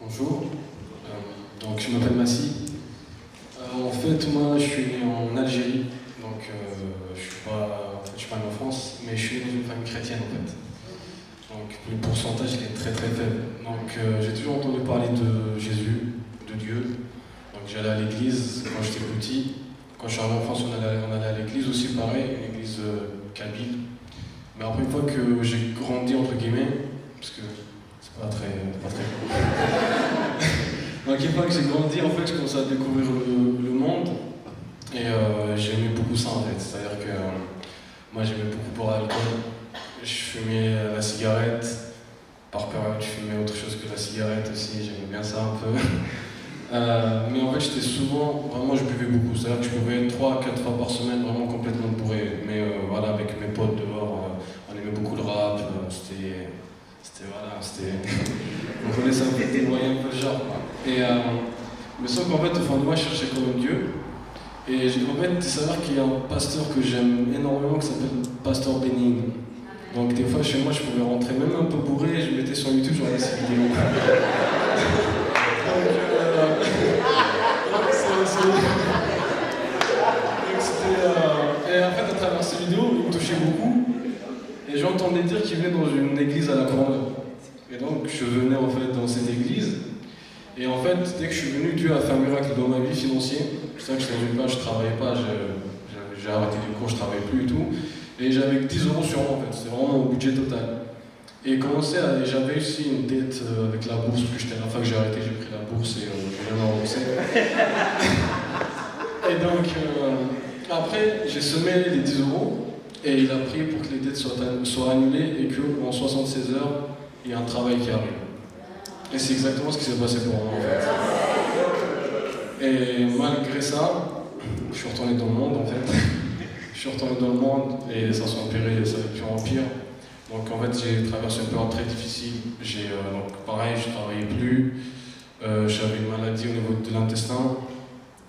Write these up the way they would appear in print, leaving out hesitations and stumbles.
Bonjour, donc je m'appelle Massi. En fait, moi je suis né en Algérie, donc je suis pas né en France, mais je suis né dans une famille chrétienne en fait. Donc le pourcentage il est très très faible. Donc j'ai toujours entendu parler de Jésus, de Dieu. Donc j'allais à l'église quand j'étais petit. Quand je suis arrivé en France, on allait à l'église aussi, pareil, une église kabyle. Mais après, une fois que j'ai grandi, entre guillemets, parce que c'est pas très donc une fois que j'ai grandi, en fait, je commençais à découvrir le monde et j'aimais beaucoup ça en fait. C'est-à-dire que moi j'aimais beaucoup boire l'alcool, je fumais la cigarette, par période je fumais autre chose que la cigarette aussi, j'aimais bien ça un peu. Mais en fait j'étais souvent, vraiment je buvais beaucoup, c'est-à-dire que je buvais 3 à 4 fois par semaine vraiment complètement bourré. Mais voilà, avec mes potes dehors, on aimait beaucoup le rap, on connaissait un peu des moyens un peu le genre. Et, mais sauf qu'en fait, au fond de moi, je cherchais quand même Dieu. Et en fait, il s'avère qu'il y a un pasteur que j'aime énormément qui s'appelle Pasteur Benning. Donc des fois, chez moi, je pouvais rentrer même un peu bourré et je mettais sur YouTube, je regardais ses vidéos. Et en fait, à travers ces vidéos, il me touchait beaucoup. Et j'entendais dire qu'il venait dans une église à la Courneuve. Et donc, je venais en fait dans cette église. Et en fait, dès que je suis venu, Dieu a fait un miracle dans ma vie financière. C'est ça que je travaillais pas, j'ai arrêté les cours, je travaillais plus et tout. Et j'avais 10 euros sur moi en fait, c'était vraiment mon budget total. Et j'avais aussi une dette avec la bourse, parce que j'étais à la fac, j'ai arrêté, j'ai pris la bourse et je viens rembourser. Et donc, après, j'ai semé les 10 euros. Et il a prié pour que les dettes soient annulées et qu'en 76 heures, il y a un travail qui arrive. Et c'est exactement ce qui s'est passé pour moi en fait. Et malgré ça, je suis retourné dans le monde en fait. Je suis retourné dans le monde et ça s'est empiré, ça a pu en pire. Donc en fait j'ai traversé une période très difficile. Donc pareil, je ne travaillais plus. J'avais une maladie au niveau de l'intestin.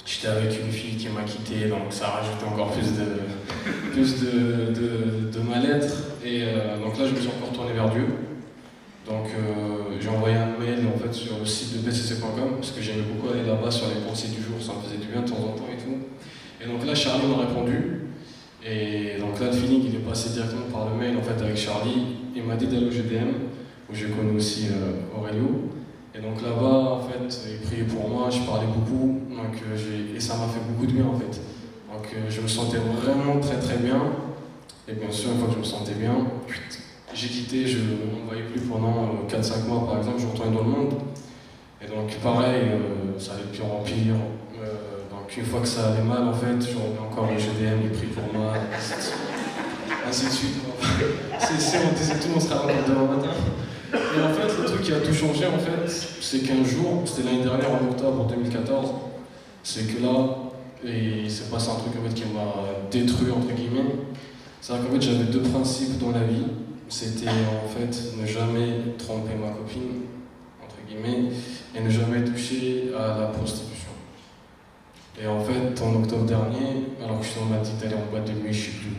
J'étais avec une fille qui m'a quitté, donc ça a rajouté encore plus de mal-être. Et donc là, je me suis encore tourné vers Dieu. Donc j'ai envoyé un mail en fait sur le site de bcc.com parce que j'aimais beaucoup aller là-bas sur les pensées du jour, ça me faisait du bien de temps en temps et tout. Et donc là, Charlie m'a répondu. Et donc là, le feeling, il est passé directement par le mail en fait avec Charlie. Il m'a dit d'aller au GDM, où j'ai connu aussi Aurelio. Et donc là-bas, en fait, il priait pour moi, je parlais beaucoup, et ça m'a fait beaucoup de bien en fait. Donc je me sentais vraiment très très bien. Et bien sûr, une fois que je me sentais bien, j'ai quitté, je ne me voyais plus pendant 4-5 mois par exemple, je retournais dans le monde. Et donc pareil, ça allait de pire en pire. Donc une fois que ça allait mal en fait, je revenais encore au GDM, il prie pour moi, ainsi de suite. On disait tout, on serait encore demain matin. Et en fait, le truc qui a tout changé, en fait, c'est qu'un jour, c'était l'année dernière, en octobre 2014, c'est que là, il s'est passé un truc en fait, qui m'a détruit, entre guillemets. C'est-à-dire qu'en fait, j'avais 2 principes dans la vie. C'était en fait ne jamais tromper ma copine, entre guillemets, et ne jamais toucher à la prostitution. Et en fait, en octobre dernier, alors que je m'a dit d'aller en boîte de nuit, je sais plus où,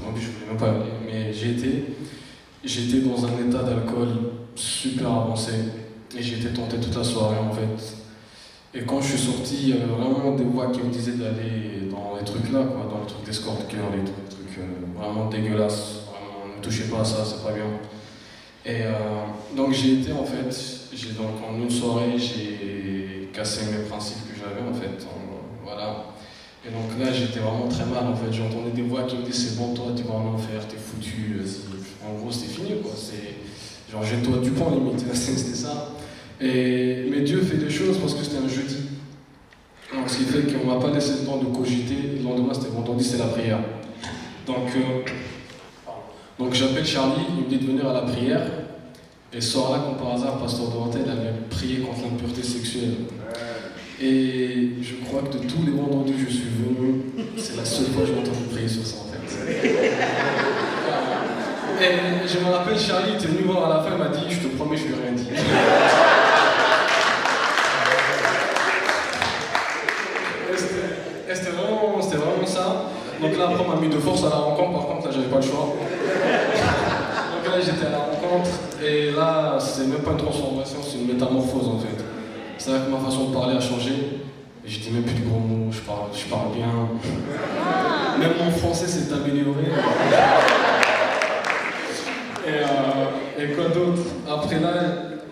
en plus je voulais même pas aller, mais j'étais dans un état d'alcool super avancé et j'ai été tenté toute la soirée en fait. Et quand je suis sorti, il y avait vraiment des voix qui me disaient d'aller dans les trucs là, quoi, dans les trucs d'escort girl, les trucs vraiment dégueulasses. Vraiment, ne touchez pas à ça, c'est pas bien. Et donc j'ai été en fait, en une soirée, j'ai cassé mes principes que j'avais en fait. Voilà. Et donc là j'étais vraiment très mal en fait, j'entendais des voix qui me disaient c'est bon toi tu vas en enfer, t'es foutu, en gros c'était fini quoi, c'est genre jette-toi du pont limite, c'était ça. Mais Dieu fait des choses parce que c'était un jeudi. Donc ce qui fait qu'on m'a pas laissé le temps de cogiter, le lendemain c'était vendredi, c'est la prière. Donc j'appelle Charlie, il me dit de venir à la prière, et ce soir-là, comme par hasard, Pasteur Dorothée avait prié contre l'impureté sexuelle. Et je crois que de tous les vendredis où je suis venu, c'est la seule fois que j'ai entendu prier sur ça en fait. Et je me rappelle, Charlie était venu voir à la fin, il m'a dit, je te promets, je lui ai rien dit. Et c'était vraiment ça. Donc là, après, on m'a mis de force à la rencontre, par contre, là, j'avais pas le choix. Donc là, j'étais à la rencontre, et là, c'est même pas une transformation, c'est une métamorphose en fait. C'est vrai que ma façon de parler a changé. Et je dis même plus de gros mots, je parle bien. Même mon français s'est amélioré. Et quoi d'autre? Après là,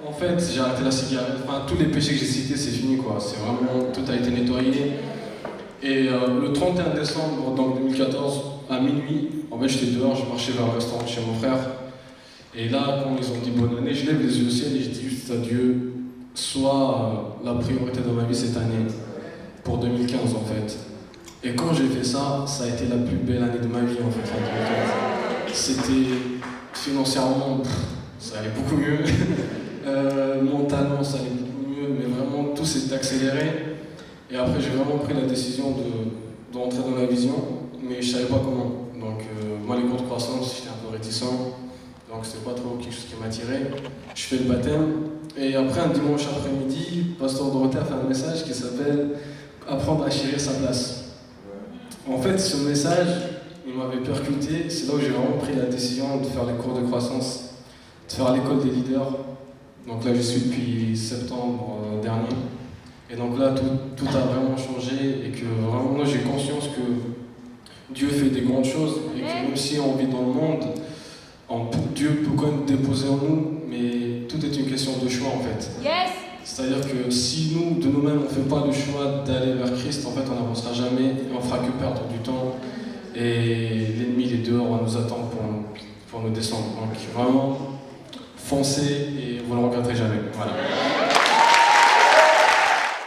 en fait, j'ai arrêté la cigarette. Enfin, tous les péchés que j'ai cités, c'est fini quoi. C'est vraiment, tout a été nettoyé. Et le 31 décembre donc 2014, à minuit, en fait, j'étais dehors, je marchais vers le restaurant chez mon frère. Et là, quand ils ont dit bonne année, je lève les yeux au ciel et je dis juste à Dieu, sois la priorité dans ma vie cette année, pour 2015 en fait. Et quand j'ai fait ça, ça a été la plus belle année de ma vie en fait, en 2015. C'était financièrement, ça allait beaucoup mieux. Mentalement, ça allait beaucoup mieux, mais vraiment tout s'est accéléré. Et après, j'ai vraiment pris la décision de rentrer dans la vision, mais je savais pas comment. Donc, moi, les cours de croissance, j'étais un peu réticent. Donc c'était pas trop quelque chose qui m'attirait. Je fais le baptême et après un dimanche après-midi, Pasteur Dorothée a fait un message qui s'appelle « Apprendre à chérir sa place ». En fait, ce message, il m'avait percuté. C'est là où j'ai vraiment pris la décision de faire les cours de croissance, de faire l'école des leaders. Donc là, je suis depuis septembre dernier. Et donc là, tout a vraiment changé et que vraiment, moi, j'ai conscience que Dieu fait des grandes choses et que même si on vit dans le monde, Dieu peut quand même déposer en nous, mais tout est une question de choix en fait. Yes. C'est-à-dire que si nous, de nous-mêmes, on ne fait pas le choix d'aller vers Christ, en fait, on n'avancera jamais et on ne fera que perdre du temps. Et l'ennemi, il est dehors, on nous attend pour nous descendre. Donc vraiment, foncez et vous ne le regretterez jamais. Voilà.